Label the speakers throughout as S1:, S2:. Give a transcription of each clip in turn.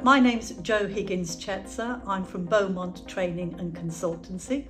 S1: My name's Higgins-Cezza. I'm from Beaumont Training and Consultancy,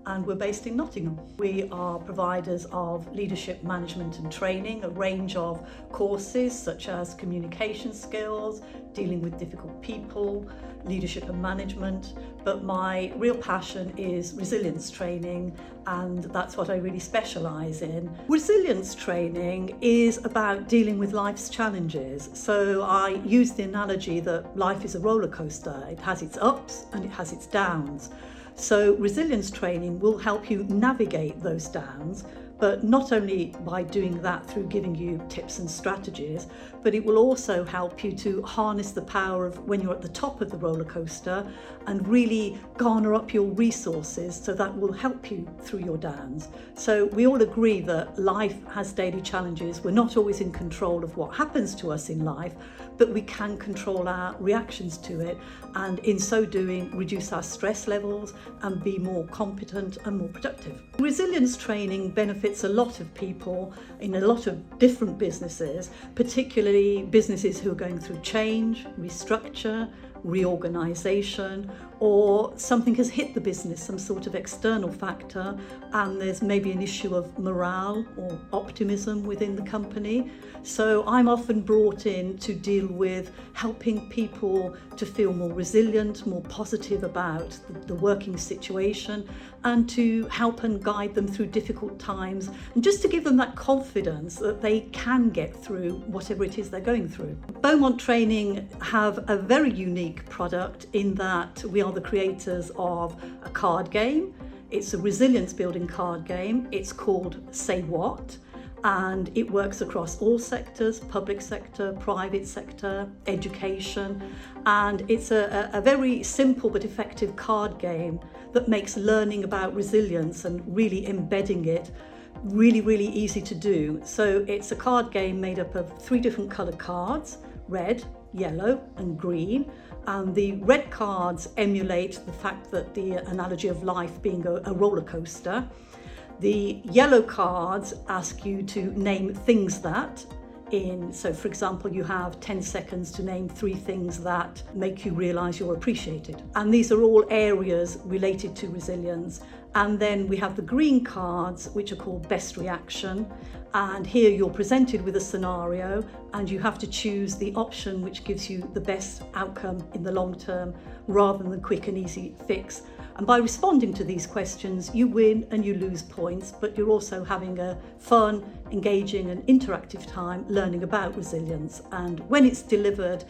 S1: and we're based in Nottingham. We are providers of leadership management and training, a range of courses such as communication skills, dealing with difficult people, leadership and management. But my real passion is resilience training, and that's what I really specialise in. Resilience training is about dealing with life's challenges. So I use the analogy that life is a roller coaster. It has its ups and it has its downs. So resilience training will help you navigate those downs, but not only by doing that through giving you tips and strategies, but it will also help you to harness the power of when you're at the top of the roller coaster and really garner up your resources, so that will help you through your downs. So we all agree that life has daily challenges. We're not always in control of what happens to us in life, but we can control our reactions to it, and in so doing reduce our stress levels and be more competent and more productive. Resilience training benefits a lot of people in a lot of different businesses, particularly businesses who are going through change, restructure, reorganisation, or something has hit the business, some sort of external factor, and there's maybe an issue of morale or optimism within the company. So I'm often brought in to deal with helping people to feel more resilient, more positive about the working situation, and to help and guide them through difficult times, and just to give them that confidence that they can get through whatever it is they're going through. Beaumont Training have a very unique product in that we are the creators of a card game. It's a resilience building card game. It's called Say What, and it works across all sectors: public sector, private sector, education, and it's a very simple but effective card game that makes learning about resilience and really embedding it really easy to do. So it's a card game made up of 3 different coloured cards: red, yellow and green. And the red cards emulate the fact that the analogy of life being a roller coaster. The yellow cards ask you to name things that so for example, you have 10 seconds to name 3 things that make you realise you're appreciated. And these are all areas related to resilience. And then we have the green cards, which are called best reaction. And here you're presented with a scenario and you have to choose the option which gives you the best outcome in the long term, rather than the quick and easy fix. And by responding to these questions, you win and you lose points, but you're also having a fun, engaging and interactive time learning about resilience. And when it's delivered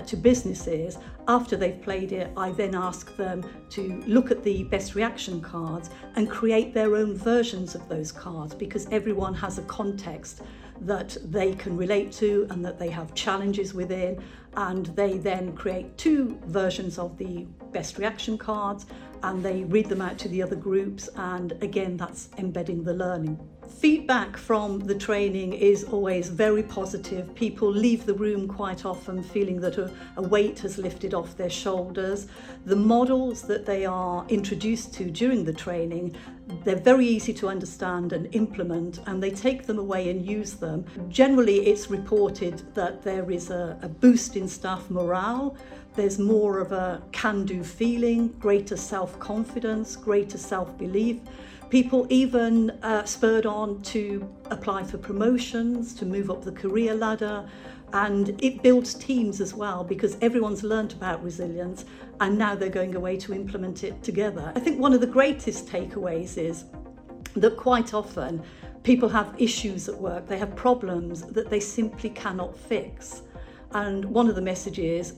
S1: to businesses, after they've played it, I then ask them to look at the best reaction cards and create their own versions of those cards, because everyone has a context that they can relate to and that they have challenges within, and they then create 2 versions of the best reaction cards and they read them out to the other groups, and again that's embedding the learning. Feedback from the training is always very positive. People leave the room quite often feeling that a weight has lifted off their shoulders. The models that they are introduced to during the training, they're very easy to understand and implement, and they take them away and use them. Generally, it's reported that there is a boost in staff morale. There's more of a can-do feeling, greater self-confidence, greater self-belief. People even spurred on to apply for promotions, to move up the career ladder, and it builds teams as well, because everyone's learnt about resilience and now they're going away to implement it together. I think one of the greatest takeaways is that quite often people have issues at work, they have problems that they simply cannot fix. And one of the messages,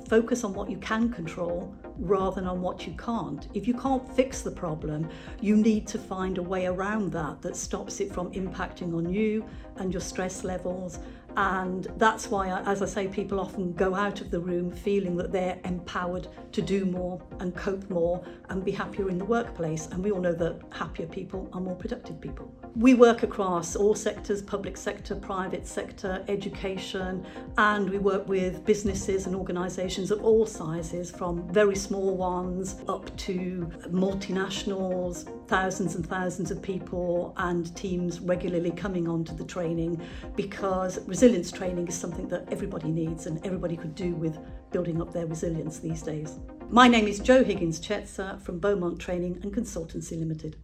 S1: focus on what you can control rather than on what you can't. If you can't fix the problem, you need to find a way around that stops it from impacting on you and your stress levels. And that's why, as I say, people often go out of the room feeling that they're empowered to do more and cope more and be happier in the workplace. And we all know that happier people are more productive people. We work across all sectors: public sector, private sector, education, and we work with businesses and organisations of all sizes, from very small ones up to multinationals, thousands and thousands of people, and teams regularly coming onto the training, because resilience training is something that everybody needs and everybody could do with building up their resilience these days. My name is Jo Higgins-Cezza from Beaumont Training and Consultancy Limited.